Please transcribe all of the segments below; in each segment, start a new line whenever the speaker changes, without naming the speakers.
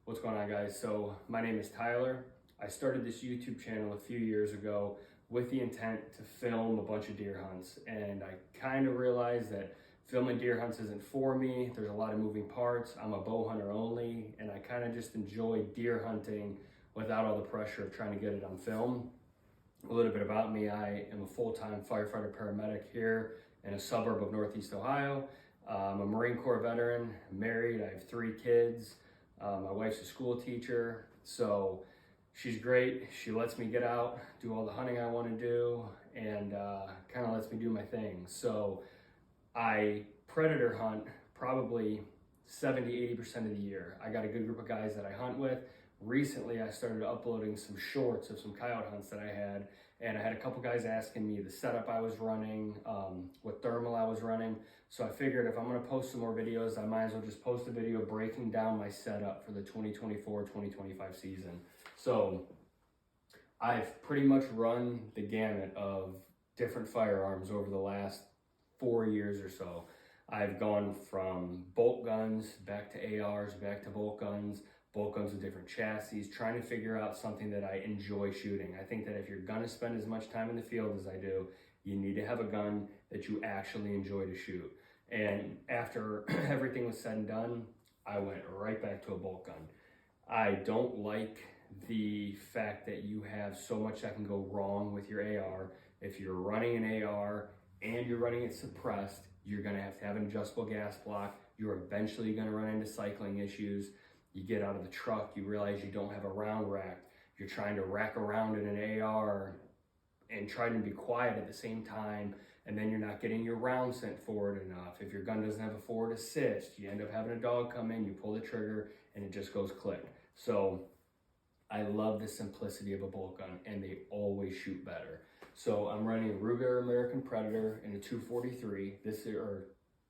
What's going on, guys? So my name is Tyler. I started this YouTube channel a few years ago with the intent to film a bunch of deer hunts, and I kind of realized that filming deer hunts isn't for me. There's a lot of moving parts. I'm a bow hunter only, and I kind of just enjoy deer hunting without all the pressure of trying to get it on film. A little bit about me: I am a full-time firefighter paramedic here in a suburb of Northeast Ohio. I'm a Marine Corps veteran, married, I have 3 kids. My wife's a school teacher, so she's great. She lets me get out, do all the hunting I want to do, and kind of lets me do my thing. So I predator hunt probably 70-80% of the year. I got a good group of guys that I hunt with. Recently, I started uploading some shorts of some coyote hunts that I had, and I had a couple guys asking me the setup I was running, what thermal I was running. So I figured if I'm gonna post some more videos, I might as well just post a video breaking down my setup for the 2024-2025 season. So I've pretty much run the gamut of different firearms over the last 4 years or so. I've gone from bolt guns back to ARs, back to bolt guns with different chassis, trying to figure out something that I enjoy shooting. I think that if you're gonna spend as much time in the field as I do, you need to have a gun that you actually enjoy to shoot. And after everything was said and done, I went right back to a bolt gun. I don't like the fact that you have so much that can go wrong with your AR. If you're running an AR and you're running it suppressed, you're gonna have to have an adjustable gas block. You're eventually gonna run into cycling issues. You get out of the truck, you realize you don't have a round rack. You're trying to rack around in an AR and trying to be quiet at the same time, and then you're not getting your round sent forward enough. If your gun doesn't have a forward assist, you end up having a dog come in, you pull the trigger, and it just goes click. So I love the simplicity of a bolt gun, and they always shoot better. So I'm running a Ruger American Predator in a 243.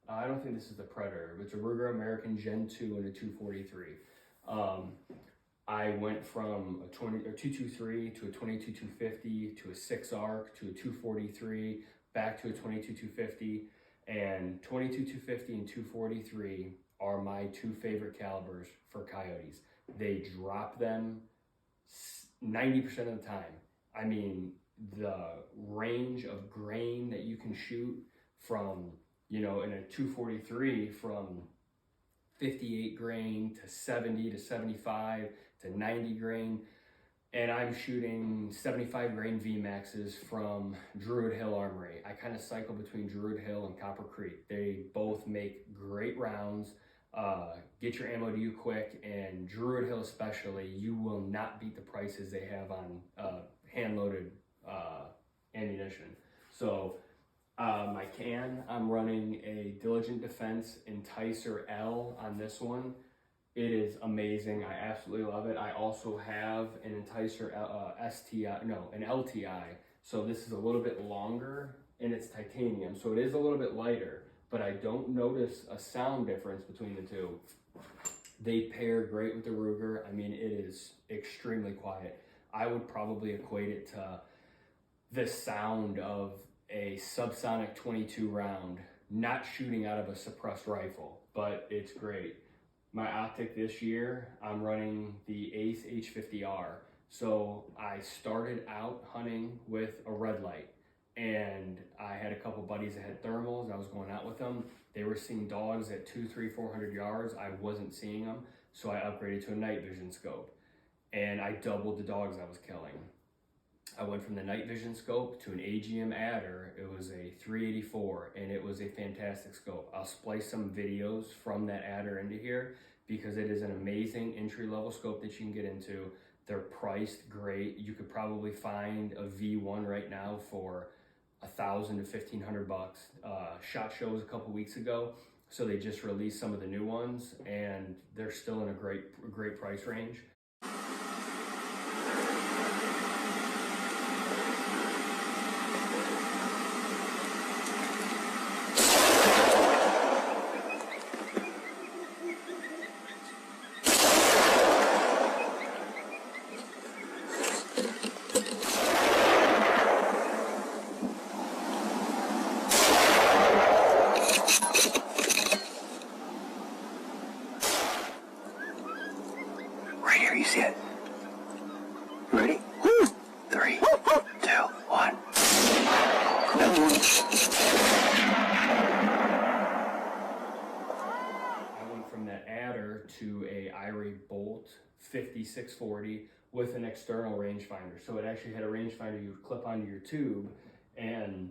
I don't think this is the Predator, but it's a Ruger American Gen 2 and a 243. I went from a 223 to a 22-250 to a 6-arc to a 243, back to a 22-250, and 22-250 and 243 are my 2 favorite calibers for coyotes. They drop them 90% of the time. I mean, the range of grain that you can shoot from, in a 243 from 58 grain to 70 to 75 to 90 grain, and I'm shooting 75 grain VMAXs from Druid Hill Armory. I kind of cycle between Druid Hill and Copper Creek. They both make great rounds, get your ammo to you quick, and Druid Hill especially, you will not beat the prices they have on hand-loaded ammunition. So I'm running a Diligent Defense Enticer L on this one. It is amazing. I absolutely love it. I also have an Enticer an LTI. So this is a little bit longer and it's titanium. So it is a little bit lighter, but I don't notice a sound difference between the two. They pair great with the Ruger. I mean, it is extremely quiet. I would probably equate it to the sound of a subsonic 22 round, not shooting out of a suppressed rifle, but it's great. My optic this year, I'm running the Ace H50R. So I started out hunting with a red light, and I had a couple buddies that had thermals. I was going out with them. They were seeing dogs at 200, 300, 400 yards. I wasn't seeing them, so I upgraded to a night vision scope, and I doubled the dogs I was killing. I went from the night vision scope to an AGM adder. It was a 384, and it was a fantastic scope. I'll splice some videos from that adder into here because it is an amazing entry-level scope that you can get into. They're priced great. You could probably find a V1 right now for $1,000 to $1,500. SHOT Show was a couple weeks ago, so they just released some of the new ones, and they're still in a great price range.
sure you see it. You ready? 3, 2, 1.
I went from that adder to a Irie Bolt 5640 with an external rangefinder. So it actually had a rangefinder you would clip onto your tube, and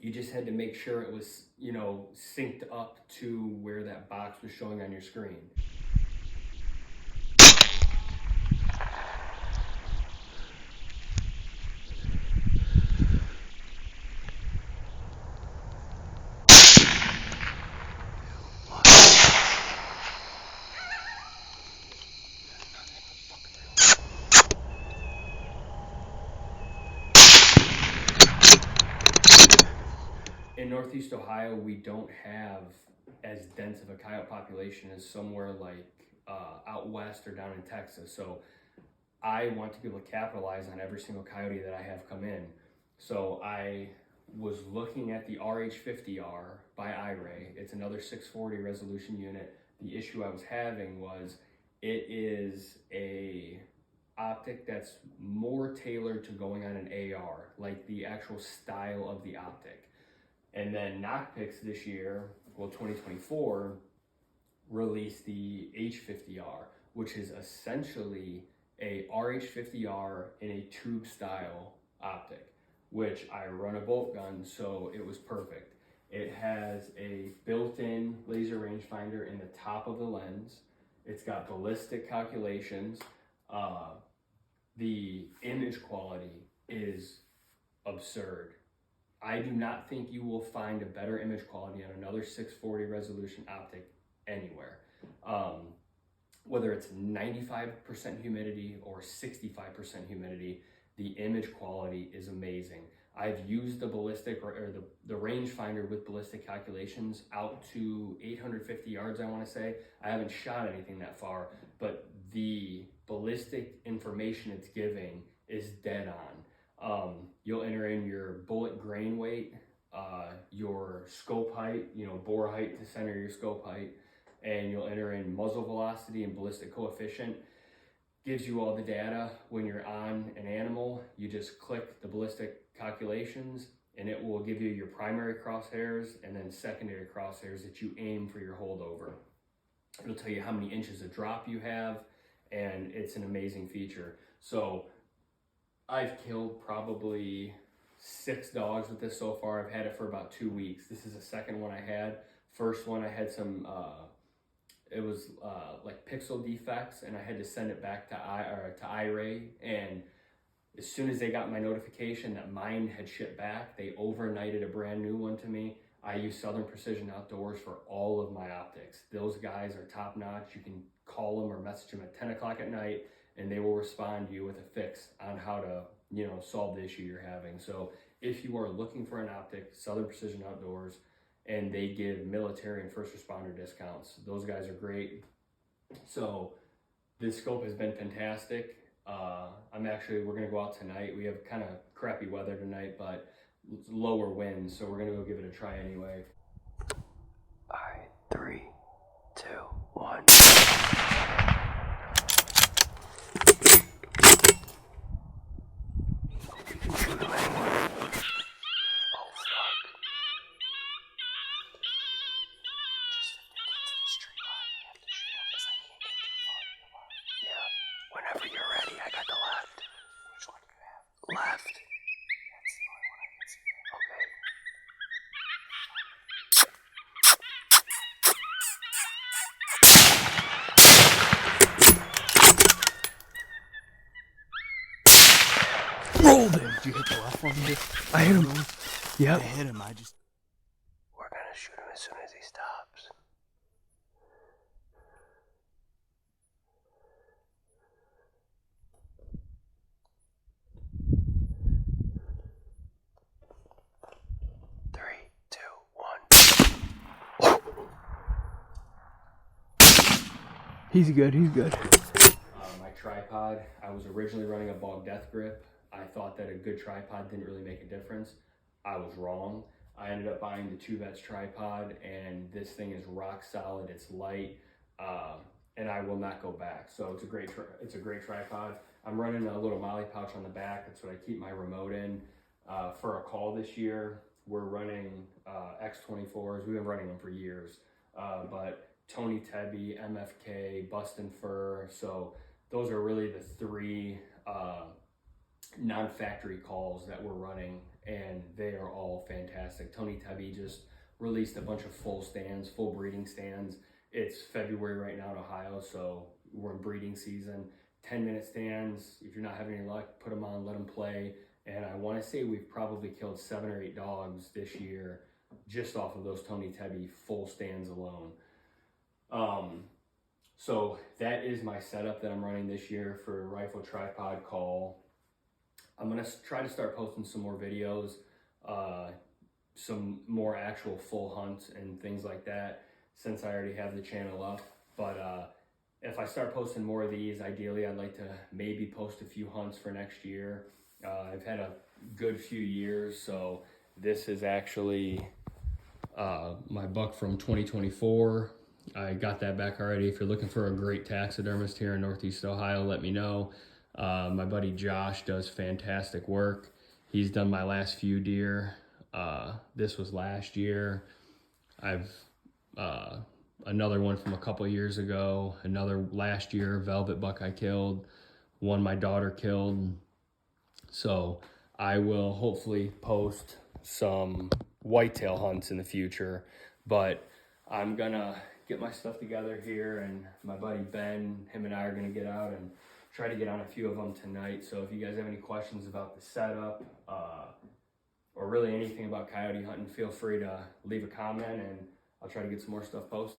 you just had to make sure it was, you know, synced up to where that box was showing on your screen. In Northeast Ohio, we don't have as dense of a coyote population as somewhere like out west or down in Texas. So I want to be able to capitalize on every single coyote that I have come in. So I was looking at the RH50R by Irie. It's another 640 resolution unit. The issue I was having was it is a optic that's more tailored to going on an AR, like the actual style of the optic. And then Nocpix this year, well, 2024, released the H50R, which is essentially a RH50R in a tube style optic, which I run a bolt gun, so it was perfect. It has a built-in laser rangefinder in the top of the lens. It's got ballistic calculations. The image quality is absurd. I do not think you will find a better image quality on another 640 resolution optic anywhere. Whether it's 95% humidity or 65% humidity, the image quality is amazing. I've used the ballistic or the rangefinder with ballistic calculations out to 850 yards, I want to say. I haven't shot anything that far, but the ballistic information it's giving is dead on. You'll enter in your bullet grain weight, your scope height, you know, bore height to center your scope height, and you'll enter in muzzle velocity and ballistic coefficient. Gives you all the data. When you're on an animal, you just click the ballistic calculations and it will give you your primary crosshairs and then secondary crosshairs that you aim for your holdover. It'll tell you how many inches of drop you have, and it's an amazing feature. So I've killed probably 6 dogs with this so far. I've had it for about 2 weeks. This is the second one I had. First one I had some, it was like pixel defects, and I had to send it back to Irie. And as soon as they got my notification that mine had shipped back, they overnighted a brand new one to me. I use Southern Precision Outdoors for all of my optics. Those guys are top notch. You can call them or message them at 10 o'clock at night, and they will respond to you with a fix on how to, you know, solve the issue you're having. So if you are looking for an optic, Southern Precision Outdoors, and they give military and first responder discounts. Those guys are great. So this scope has been fantastic. We're gonna go out tonight. We have kind of crappy weather tonight, but lower winds, so we're gonna go give it a try anyway.
All right, 3, 2, 1. Whenever you're ready, I got the left. Which one do you have? Left. That's the only one I can see. Okay.
Rolled him. Did you hit the left one?
I hit him. Yep.
I hit him.
We're gonna shoot him as soon as he stops. Three, 2, 1.
He's good.
My tripod, I was originally running a Bog Death Grip. I thought that a good tripod didn't really make a difference. I was wrong. I ended up buying the 2 Vets tripod, and this thing is rock solid. It's light, and I will not go back. So it's a great tripod. I'm running a little molly pouch on the back. That's what I keep my remote in. For a call this year, we're running X24s. We've been running them for years, but Tony Tebby, MFK, Bustin' Fur. So those are really the three non-factory calls that we're running, and they are all fantastic. Tony Tebby just released a bunch of full stands, full breeding stands. It's February right now in Ohio, so we're in breeding season. 10-minute stands. If you're not having any luck, put them on, let them play. And I want to say we've probably killed 7 or 8 dogs this year just off of those Tony Tebby full stands alone. So that is my setup that I'm running this year for rifle tripod call. I'm going to try to start posting some more videos, some more actual full hunts and things like that, since I already have the channel up. But if I start posting more of these, ideally I'd like to maybe post a few hunts for next year. I've had a good few years, so this is actually my buck from 2024. I got that back already. If you're looking for a great taxidermist here in Northeast Ohio, let me know. My buddy Josh does fantastic work. He's done my last few deer. This was last year. I've another one from a couple years ago, another last year velvet buck I killed, one my daughter killed. So I will hopefully post some whitetail hunts in the future, but I'm gonna get my stuff together here, and my buddy Ben, him and I are gonna get out and try to get on a few of them tonight. So if you guys have any questions about the setup, or really anything about coyote hunting, feel free to leave a comment, and I'll try to get some more stuff posted.